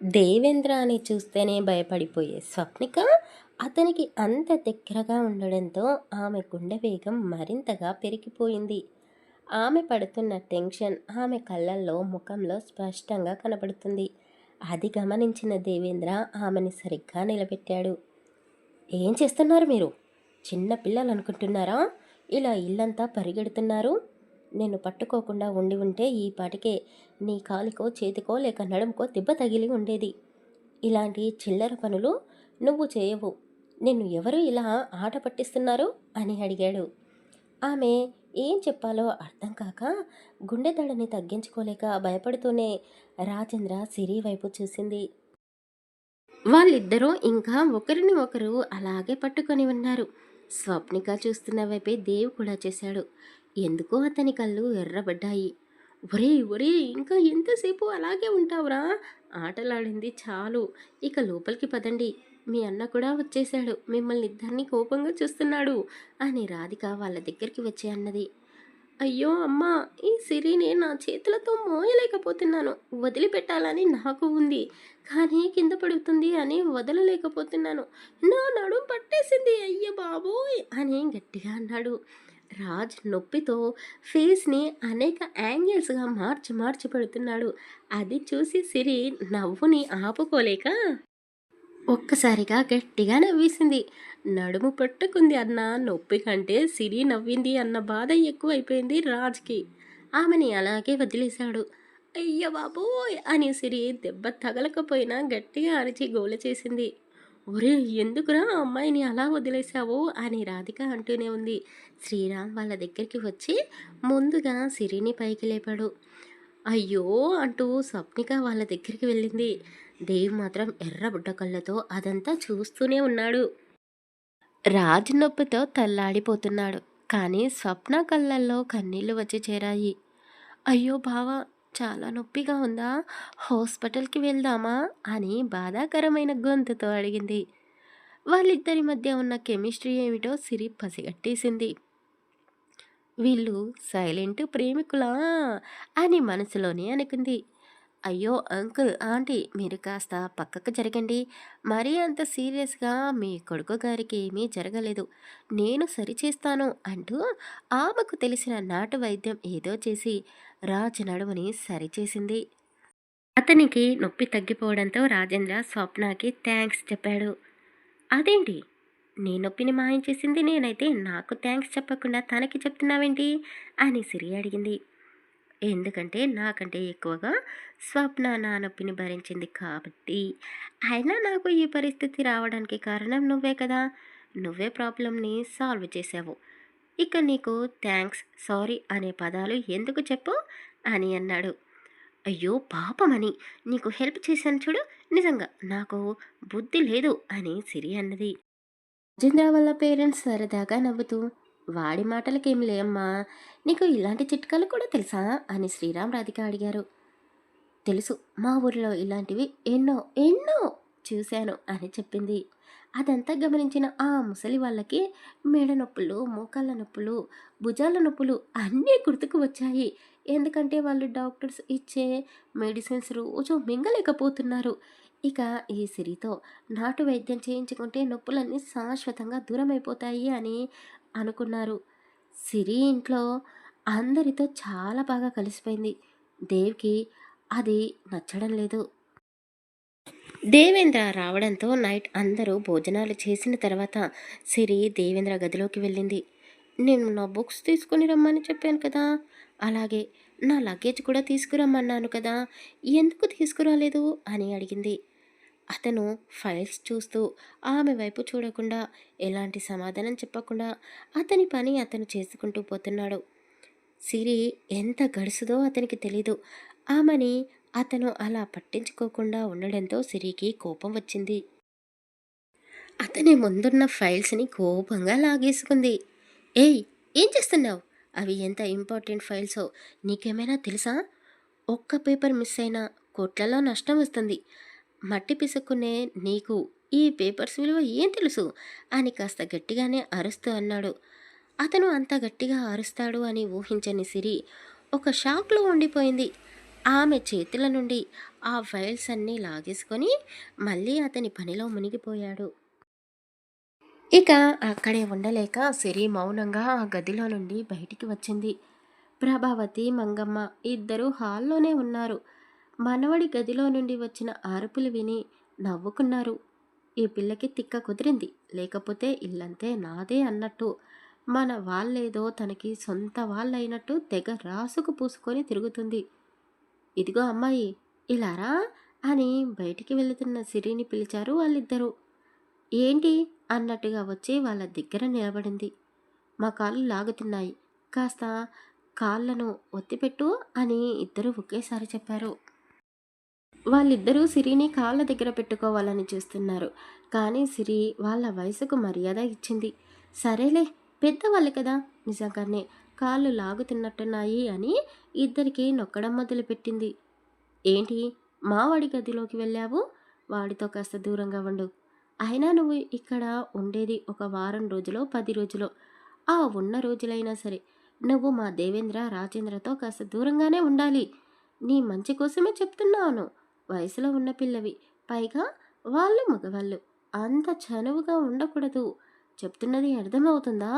దేవేంద్ర అని చూస్తేనే భయపడిపోయే స్వప్నిక అతనికి అంత దగ్గరగా ఉండడంతో ఆమె గుండె వేగం మరింతగా పెరిగిపోయింది. ఆమె పడుతున్న టెన్షన్ ఆమె కళ్ళల్లో ముఖంలో స్పష్టంగా కనబడుతుంది. అది గమనించిన దేవేంద్ర ఆమెని సరిగ్గా నిలబెట్టాడు. ఏం చేస్తున్నారు మీరు? చిన్న పిల్లలు అనుకుంటున్నారా ఇలా ఇల్లంతా పరిగెడుతున్నారు? నేను పట్టుకోకుండా ఉండి ఉంటే ఈ పాటికే నీ కాలికో చేతికో లేక నడుముకో దెబ్బ తగిలి ఉండేది. ఇలాంటి చిల్లర పనులు నువ్వు చేయవు. నిన్ను ఎవరు ఇలా ఆట పట్టిస్తున్నారు అని అడిగాడు. ఆమె ఏం చెప్పాలో అర్థం కాక గుండె దడని తగ్గించుకోలేక భయపడుతూనే రాజేంద్ర సిరి వైపు చూసింది. వాళ్ళిద్దరూ ఇంకా ఒకరిని ఒకరు అలాగే పట్టుకొని ఉన్నారు. స్వప్నిక చూస్తున్న వైపే దేవ్ కూడా చేశాడు. ఎందుకో అతని కళ్ళు ఎర్రబడ్డాయి. ఒరే ఒరే, ఇంకా ఎంతసేపు అలాగే ఉంటావురా? ఆటలాడింది చాలు, ఇక లోపలికి పదండి. మీ అన్న కూడా వచ్చేశాడు, మిమ్మల్ని ఇద్దరిని కోపంగా చూస్తున్నాడు అని రాధిక వాళ్ళ దగ్గరికి వచ్చి అన్నది. అయ్యో అమ్మా, ఈ సిరిని నా చేతులతో మోయలేకపోతున్నాను. వదిలిపెట్టాలని నాకు ఉంది, కానీ కింద పడుతుంది అని వదలలేకపోతున్నాను. నా నడుం పట్టేసింది, అయ్య బాబోయ్ అని గట్టిగా అన్నాడు. రాజ్ నొప్పితో ఫేస్ని అనేక యాంగిల్స్గా మార్చి మార్చి పెడుతున్నాడు. అది చూసి సిరి నవ్వుని ఆపుకోలేక ఒక్కసారిగా గట్టిగా నవ్వేసింది. నడుము పట్టుకుంది అన్న నొప్పి కంటే సిరి నవ్వింది అన్న బాధ ఎక్కువైపోయింది రాజ్కి. ఆమెని అలాగే వదిలేశాడు. అయ్య బాబోయ్ అని సిరి దెబ్బ తగలకపోయినా గట్టిగా అరిచి గోల చేసింది. ఒరే, ఎందుకురా అమ్మాయిని అలా వదిలేశావు అని రాధిక అంటూనే ఉంది. శ్రీరామ్ వాళ్ళ దగ్గరికి వచ్చి ముందుగా సిరిని పైకి లేపాడు. అయ్యో అంటూ స్వప్నిక వాళ్ళ దగ్గరికి వెళ్ళింది. దేవ్ మాత్రం ఎర్రబుడ్డ కళ్ళతో అదంతా చూస్తూనే ఉన్నాడు. రాజు నొప్పితో తల్లాడిపోతున్నాడు. కానీ స్వప్న కళ్ళల్లో కన్నీళ్లు వచ్చి చేరాయి. అయ్యో బావా, చాలా నొప్పిగా ఉందా? హాస్పిటల్కి వెళ్దామా అని బాధాకరమైన గొంతుతో అడిగింది. వాళ్ళిద్దరి మధ్య ఉన్న కెమిస్ట్రీ ఏమిటో సిరి పసిగట్టేసింది. వీళ్ళు సైలెంట్ ప్రేమికులా అని మనసులోనే అనుకుంది. అయ్యో అంకుల్, ఆంటీ, మీరు కాస్త పక్కకు జరగండి. మరీ అంత సీరియస్గా మీ కొడుకు గారికి ఏమీ జరగలేదు, నేను సరిచేస్తాను అంటూ ఆమెకు తెలిసిన నాటు వైద్యం ఏదో చేసి రాజు నడుముని సరిచేసింది. అతనికి నొప్పి తగ్గిపోవడంతో రాజేంద్ర స్వప్నకి థ్యాంక్స్ చెప్పాడు. అదేంటి, నీ నొప్పిని మాయం చేసింది నేనైతే నాకు థ్యాంక్స్ చెప్పకుండా తనకి చెప్తున్నావేంటి అని సిరి అడిగింది. ఎందుకంటే నాకంటే ఎక్కువగా స్వప్న నా నొప్పిని భరించింది కాబట్టి. అయినా నాకు ఈ పరిస్థితి రావడానికి కారణం నువ్వే కదా. నువ్వే ప్రాబ్లంని సాల్వ్ చేసావు. ఇక నీకు థ్యాంక్స్, సారీ అనే పదాలు ఎందుకు చెప్పు అని అన్నాడు. అయ్యో పాపమని నీకు హెల్ప్ చేశాను చూడు, నిజంగా నాకు బుద్ధి లేదు అని సిరి అన్నది. రాజేంద్ర వాళ్ళ పేరెంట్స్ సరదాగా నవ్వుతూ, వాడి మాటలకేం లేమ్మా, నీకు ఇలాంటి చిట్కాలు కూడా తెలుసా అని శ్రీరామ్ రాధిక అడిగారు. తెలుసు, మా ఊరిలో ఇలాంటివి ఎన్నో ఎన్నో చూశాను అని చెప్పింది. అదంతా గమనించిన ఆ ముసలి వాళ్ళకి మెడ నొప్పులు, మోకాళ్ళ నొప్పులు, భుజాల నొప్పులు అన్నీ గుర్తుకు వచ్చాయి. ఎందుకంటే వాళ్ళు డాక్టర్స్ ఇచ్చే మెడిసిన్స్ రోజు మింగలేకపోతున్నారు. ఇక ఈ సిరితో నాటు వైద్యం చేయించుకుంటే నొప్పులన్నీ శాశ్వతంగా దూరమైపోతాయి అని అనుకున్నారు. సిరి ఇంట్లో అందరితో చాలా బాగా కలిసిపోయింది. దేవ్కి అది నచ్చడం లేదు. దేవేంద్ర రావడంతో నైట్ అందరూ భోజనాలు చేసిన తర్వాత సిరి దేవేంద్ర గదిలోకి వెళ్ళింది. నేను నా బుక్స్ తీసుకుని రమ్మని చెప్పాను కదా, అలాగే నా లగేజ్ కూడా తీసుకురమ్మన్నాను కదా, ఎందుకు తీసుకురాలేదు అని అడిగింది. అతను ఫైల్స్ చూస్తూ ఆమె వైపు చూడకుండా, ఎలాంటి సమాధానం చెప్పకుండా అతని పని అతను చేసుకుంటూ పోతున్నాడు. సిరి ఎంత గడుసుదో అతనికి తెలీదు. ఆమెని అతను అలా పట్టించుకోకుండా ఉండడంతో సిరికి కోపం వచ్చింది. అతని ముందున్న ఫైల్స్ని కోపంగా లాగేసుకుంది. ఏయ్, ఏం చేస్తున్నావు? అవి ఎంత ఇంపార్టెంట్ ఫైల్సో నీకేమైనా తెలుసా? ఒక్క పేపర్ మిస్ అయినా కోట్లలో నష్టం వస్తుంది. మట్టి పిసుక్కునే నీకు ఈ పేపర్స్ విలువ ఏం తెలుసు అని కాస్త గట్టిగానే అరుస్తూ అన్నాడు. అతను అంత గట్టిగా అరుస్తాడు అని ఊహించని సిరి ఒక షాక్లో ఉండిపోయింది. ఆమె చేతుల నుండి ఆ ఫైల్స్ అన్నీ లాగేసుకొని మళ్ళీ అతని పనిలో మునిగిపోయాడు. ఇక అక్కడే ఉండలేక సిరి మౌనంగా ఆ గదిలో నుండి బయటికి వచ్చింది. ప్రభావతి, మంగమ్మ ఇద్దరూ హాల్లోనే ఉన్నారు. మనవడి గదిలో నుండి వచ్చిన అరుపులు విని నవ్వుకున్నారు. ఈ పిల్లకి తిక్క కుదిరింది, లేకపోతే ఇల్లంతే నాదే అన్నట్టు, మన వాళ్ళేదో తనకి సొంత వాళ్ళైనట్టు తెగ రాసుకు పూసుకొని తిరుగుతుంది. ఇదిగో అమ్మాయి, ఇలారా అని బయటికి వెళుతున్న సిరిని పిలిచారు వాళ్ళిద్దరూ. ఏంటి అన్నట్టుగా వచ్చి వాళ్ళ దగ్గర నిలబడింది. మా కాళ్ళు లాగుతున్నాయి, కాస్త కాళ్ళను ఒత్తిపెట్టు అని ఇద్దరూ ఒకేసారి చెప్పారు. వాళ్ళిద్దరూ సిరిని కాళ్ళ దగ్గర పెట్టుకోవాలని చూస్తున్నారు. కానీ సిరి వాళ్ళ వయసుకు మర్యాద ఇచ్చింది. సరేలే, పెద్దవాళ్ళు కదా, నిజంగానే కాళ్ళు లాగుతున్నట్టున్నాయి అని ఇద్దరికి నొక్కడం మొదలుపెట్టింది. ఏంటి, మా వాడి గదిలోకి వెళ్ళావు? వాడితో కాస్త దూరంగా ఉండు. అయినా నువ్వు ఇక్కడ ఉండేది ఒక వారం రోజులో 10 రోజులో, ఆ ఉన్న రోజులైనా సరే నువ్వు మా దేవేంద్ర రాజేంద్రతో కాస్త దూరంగానే ఉండాలి. నీ మంచి కోసమే చెప్తున్నాను. వయసులో ఉన్న పిల్లవి, పైగా వాళ్ళు మగవాళ్ళు, అంత చనువుగా ఉండకూడదు. చెప్తున్నది అర్థమవుతుందా?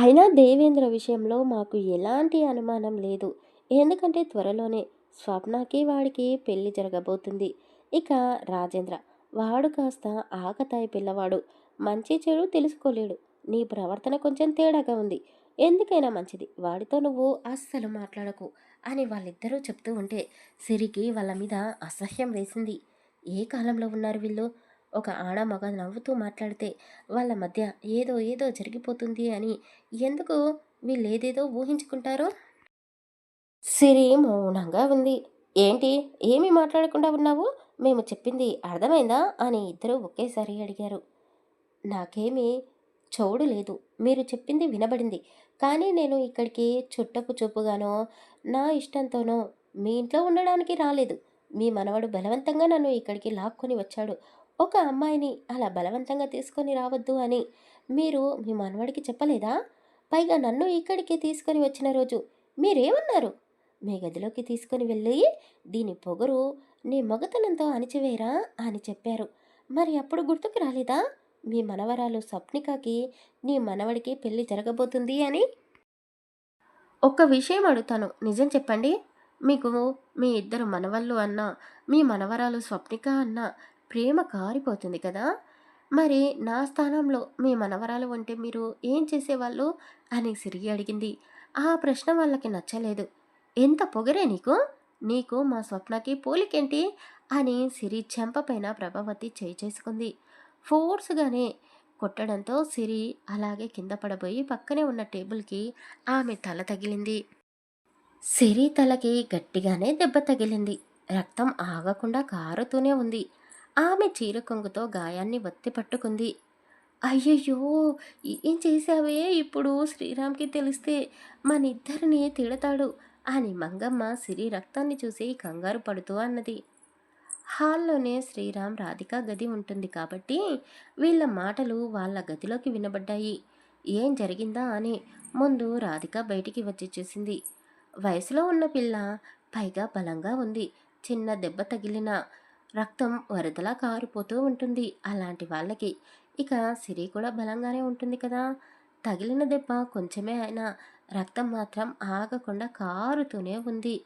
అయినా దేవేంద్ర విషయంలో మాకు ఎలాంటి అనుమానం లేదు. ఎందుకంటే త్వరలోనే స్వప్నకి వాడికి పెళ్లి జరగబోతుంది. ఇక రాజేంద్ర, వాడు కాస్త ఆకతాయి పిల్లవాడు, మంచి చెడు తెలుసుకోలేడు. నీ ప్రవర్తన కొంచెం తేడాగా ఉంది. ఎందుకైనా మంచిది వాడితో నువ్వు అస్సలు మాట్లాడకు అని వాళ్ళిద్దరూ చెప్తూ ఉంటే సిరికి వాళ్ళ మీద అసహ్యం వేసింది. ఏ కాలంలో ఉన్నారు వీళ్ళు? ఒక ఆడ మగ నవ్వుతూ మాట్లాడితే వాళ్ళ మధ్య ఏదో ఏదో జరిగిపోతుంది అని ఎందుకు వీళ్ళేదేదో ఊహించుకుంటారు? సిరి మౌనంగా ఉంది. ఏంటి, ఏమీ మాట్లాడకుండా ఉన్నావు? మేము చెప్పింది అర్థమైందా అని ఇద్దరూ ఒకేసారి అడిగారు. నాకేమీ చౌడు లేదు, మీరు చెప్పింది వినబడింది. కానీ నేను ఇక్కడికి చుట్టపు చూపుగానో నా ఇష్టంతోనో మీ ఇంట్లో ఉండడానికి రాలేదు. మీ మనవడు బలవంతంగా నన్ను ఇక్కడికి లాక్కొని వచ్చాడు. ఒక అమ్మాయిని అలా బలవంతంగా తీసుకొని రావద్దు అని మీరు మీ మనవడికి చెప్పలేదా? పైగా నన్ను ఇక్కడికి తీసుకొని వచ్చిన రోజు మీరేమన్నారు? మీ గదిలోకి తీసుకొని వెళ్ళి దీని పొగరు నీ మగతనంతో అణిచివేరా అని చెప్పారు. మరి అప్పుడు గుర్తుకు రాలేదా మీ మనవరాలు స్వప్నికకి నీ మనవడికి పెళ్లి జరగబోతుంది అని? ఒక్క విషయం అడుగుతాను, నిజం చెప్పండి. మీకు మీ ఇద్దరు మనవళ్ళు అన్నా, మీ మనవరాలు స్వప్నిక అన్నా ప్రేమ కారిపోతుంది కదా? మరి నా స్థానంలో మీ మనవరాలు ఉంటే మీరు ఏం చేసేవాళ్ళు అని సిరిగి అడిగింది. ఆ ప్రశ్న వాళ్ళకి నచ్చలేదు. ఎంత పొగరే నీకు, నీకు మా స్వప్నకి పోలికేంటి అని సిరి చెంపపైన ప్రభావతి చేయి చేసుకుంది. ఫోర్స్గానే కొట్టడంతో సిరి అలాగే కింద పడబోయి పక్కనే ఉన్న టేబుల్కి ఆమె తల తగిలింది. సిరి తలకి గట్టిగానే దెబ్బ తగిలింది. రక్తం ఆగకుండా కారుతూనే ఉంది. ఆమె చీర కొంగుతో గాయాన్ని ఒత్తి పట్టుకుంది. అయ్యయ్యో, ఏం చేశావే, ఇప్పుడు శ్రీరామ్కి తెలిస్తే మనిద్దరిని తిడతాడు అని మంగమ్మ సిరి రక్తాన్ని చూసి కంగారు పడుతూ అన్నది. హాల్లోనే శ్రీరామ్, రాధిక గది ఉంటుంది కాబట్టి వీళ్ళ మాటలు వాళ్ళ గదిలోకి వినబడ్డాయి. ఏం జరిగిందా అని ముందు రాధిక బయటికి వచ్చి చూసింది. వయసులో ఉన్న పిల్ల, పైగా బలంగా ఉంది. చిన్న దెబ్బ తగిలిన రక్తం వరదలా కారిపోతూ ఉంటుంది అలాంటి వాళ్ళకి. ఇక సిరి కూడా బలంగానే ఉంటుంది కదా. తగిలిన దెబ్బ కొంచెమే అయినా రక్తం మాత్రం ఆగకుండా కారుతూనే ఉంది.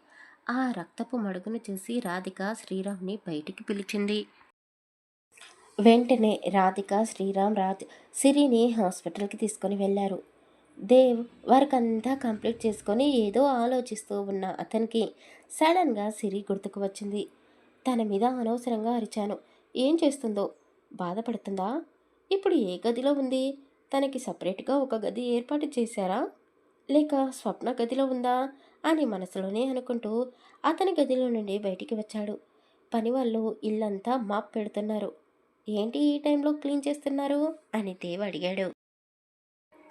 ఆ రక్తపు మడుగును చూసి రాధిక శ్రీరామ్ని బయటికి పిలిచింది. వెంటనే రాధిక, శ్రీరామ్, సిరిని హాస్పిటల్కి తీసుకొని వెళ్ళారు. దేవ్ వర్క్ అంతా కంప్లీట్ చేసుకొని ఏదో ఆలోచిస్తూ ఉన్న అతనికి సడన్గా సిరి గుర్తుకు వచ్చింది. తన మీద అనవసరంగా అరిచాను. ఏం చేస్తుందో, బాధపడుతుందా? ఇప్పుడు ఏ గదిలో ఉంది? తనకి సపరేట్గా ఒక గది ఏర్పాటు చేశారా, లేక స్వప్న గదిలో ఉందా అని మనసులోనే అనుకుంటూ అతని గదిలో నుండి బయటికి వచ్చాడు. పని వాళ్ళు ఇల్లంతా మాప్ పెడుతున్నారు. ఏంటి ఈ టైంలో క్లీన్ చేస్తున్నారు అని దేవ్ అడిగాడు.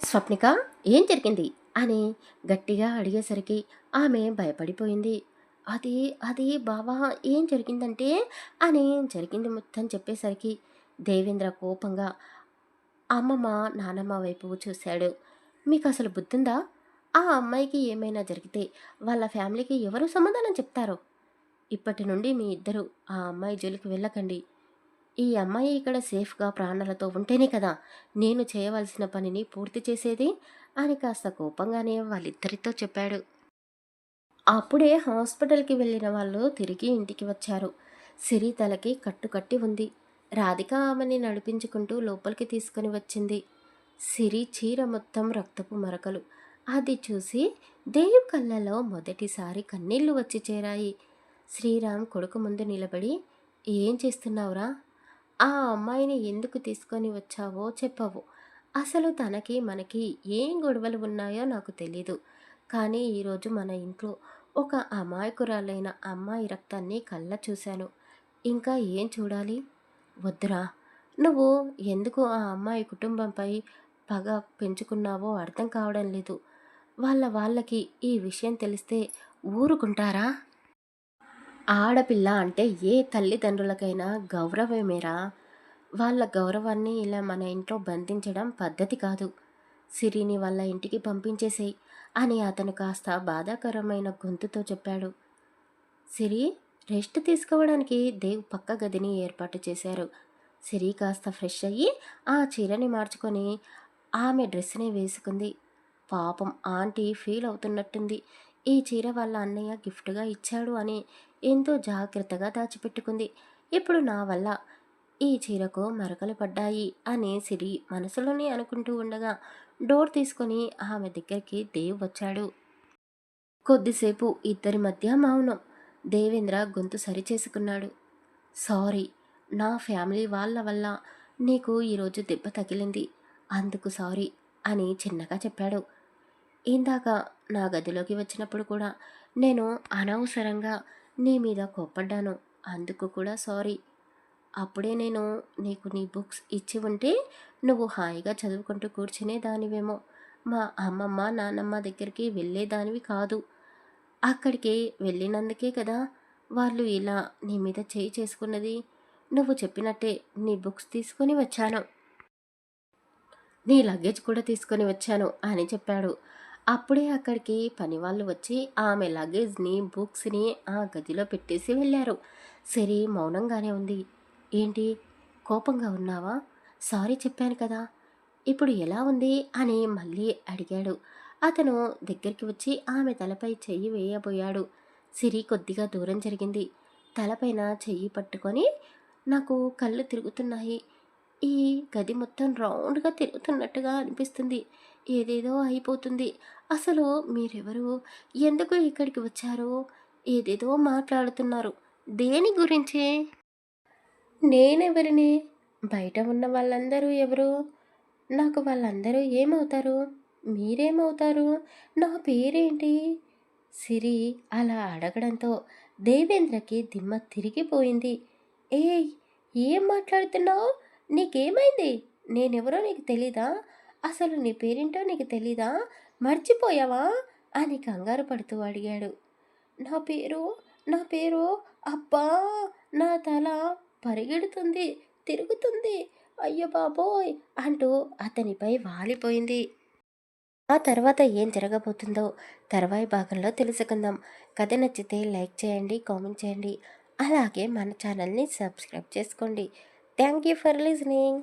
స్వప్నిక, ఏం జరిగింది అని గట్టిగా అడిగేసరికి ఆమె భయపడిపోయింది. అది అది బావా, ఏం జరిగిందంటే అని జరిగింది మొత్తం చెప్పేసరికి దేవేంద్ర కోపంగా అమ్మమ్మ, నానమ్మ వైపు చూశాడు. మీకు అసలు బుద్ధుందా? ఆ అమ్మాయికి ఏమైనా జరిగితే వాళ్ళ ఫ్యామిలీకి ఎవరు సమాధానం చెప్తారో? ఇప్పటి నుండి మీ ఇద్దరు ఆ అమ్మాయి జోలికి వెళ్ళకండి. ఈ అమ్మాయి ఇక్కడ సేఫ్‌గా ప్రాణాలతో ఉంటేనే కదా నేను చేయవలసిన పనిని పూర్తి చేసేది అని కాస్త కోపంగానే వాళ్ళిద్దరితో చెప్పాడు. అప్పుడే హాస్పిటల్‌కి వెళ్ళిన వాళ్ళు తిరిగి ఇంటికి వచ్చారు. సిరి తలకి కట్టు కట్టి ఉంది. రాధిక ఆమెని నడిపించుకుంటూ లోపలికి తీసుకొని వచ్చింది. సిరి చీర మొత్తం రక్తపు మరకలు. అది చూసి దేవ్ కళ్ళలో మొదటిసారి కన్నీళ్లు వచ్చి చేరాయి. శ్రీరామ్ కొడుకు ముందు నిలబడి, "ఏం చేస్తున్నావురా? ఆ అమ్మాయిని ఎందుకు తీసుకొని వచ్చావో చెప్పవు. అసలు తనకి మనకి ఏం గొడవలు ఉన్నాయో నాకు తెలీదు. కానీ ఈరోజు మన ఇంట్లో ఒక అమాయకురాలైన అమ్మాయి రక్తాన్ని కళ్ళ చూశాను. ఇంకా ఏం చూడాలి? వద్దురా. నువ్వు ఎందుకు ఆ అమ్మాయి కుటుంబంపై పగ పెంచుకున్నావో అర్థం కావడం లేదు. వాళ్ళకి ఈ విషయం తెలిస్తే ఊరుకుంటారా? ఆడపిల్ల అంటే ఏ తల్లిదండ్రులకైనా గౌరవమేరా. వాళ్ళ గౌరవాన్ని ఇలా మన ఇంట్లో బంధించడం పద్ధతి కాదు. సిరిని వాళ్ళ ఇంటికి పంపించేసేయ్ అని అతను కాస్త బాధాకరమైన గొంతుతో చెప్పాడు. సిరి రెస్ట్ తీసుకోవడానికి దేవ్ పక్క గదిని ఏర్పాటు చేశారు. సిరి కాస్త ఫ్రెష్ అయ్యి ఆ చీరని మార్చుకొని ఆమె డ్రెస్ని వేసుకుంది. పాపం ఆంటీ ఫీల్ అవుతున్నట్టుంది. ఈ చీర వాళ్ళ అన్నయ్య గిఫ్ట్గా ఇచ్చాడు అని ఎంతో జాగ్రత్తగా దాచిపెట్టుకుంది. ఇప్పుడు నా వల్ల ఈ చీరకు మరకలు పడ్డాయి అని సిరి మనసులోనే అనుకుంటూ ఉండగా డోర్ తీసుకొని ఆమె దగ్గరికి దేవ్ వచ్చాడు. కొద్దిసేపు ఇద్దరి మధ్య మౌనం. దేవేంద్ర గొంతు సరిచేసుకున్నాడు. సారీ, నా ఫ్యామిలీ వాళ్ళ వల్ల నీకు ఈరోజు దెబ్బ తగిలింది. అందుకు సారీ అని చిన్నగా చెప్పాడు. ఇందాక నా గదిలోకి వచ్చినప్పుడు కూడా నేను అనవసరంగా నీ మీద కోప్పడ్డాను. అందుకు కూడా సారీ. అప్పుడే నేను నీకు నీ బుక్స్ ఇచ్చి ఉంటే నువ్వు హాయిగా చదువుకుంటూ కూర్చునే దానివేమో. మా అమ్మమ్మ నాన్నమ్మ దగ్గరికి వెళ్ళేదానివి కాదు. అక్కడికి వెళ్ళినందుకే కదా వాళ్ళు ఇలా నీ మీద చేయి చేసుకున్నది. నువ్వు చెప్పినట్టే నీ బుక్స్ తీసుకొని వచ్చాను. నీ లగేజ్ కూడా తీసుకొని వచ్చాను అని చెప్పాడు. అప్పుడే అక్కడికి పనివాళ్ళు వచ్చి ఆమె లగేజ్ని బుక్స్ని ఆ గదిలో పెట్టేసి వెళ్ళారు. సిరి మౌనంగానే ఉంది. ఏంటి, కోపంగా ఉన్నావా? సారీ చెప్పాను కదా. ఇప్పుడు ఎలా ఉంది అని మళ్ళీ అడిగాడు. అతను దగ్గరికి వచ్చి ఆమె తలపై చెయ్యి వేయబోయాడు. సిరి కొద్దిగా దూరం జరిగింది. తలపైన చెయ్యి పట్టుకొని, నాకు కళ్ళు తిరుగుతున్నాయి. ఈ గది మొత్తం రౌండ్గా తిరుగుతున్నట్టుగా అనిపిస్తుంది. ఏదేదో అయిపోతుంది. అసలు మీరెవరు? ఎందుకు ఇక్కడికి వచ్చారు? ఏదేదో మాట్లాడుతున్నారు. దేని గురించి? నేనెవరిని? బయట ఉన్న వాళ్ళందరూ ఎవరు? నాకు వాళ్ళందరూ ఏమవుతారు? మీరేమవుతారు? నా పేరేంటి? సిరి అలా అడగడంతో దేవేంద్రకి దిమ్మ తిరిగిపోయింది. ఏయ్! ఏం మాట్లాడుతున్నావు? నీకేమైంది? నేనెవరో నీకు తెలీదా? అసలు నీ పేరేంటో నీకు తెలీదా? మర్చిపోయావా? అని కంగారు పడుతూ అడిగాడు. నా పేరు నా పేరు అబ్బా! నా తల పరిగెడుతుంది, తిరుగుతుంది. అయ్య బాబోయ్! అంటూ అతనిపై వాలిపోయింది. ఆ తర్వాత ఏం జరగబోతుందో తర్వాయి భాగంలో తెలుసుకుందాం. కథ నచ్చితే లైక్ చేయండి, కామెంట్ చేయండి. అలాగే మన ఛానల్ని సబ్స్క్రైబ్ చేసుకోండి. Thank you for listening.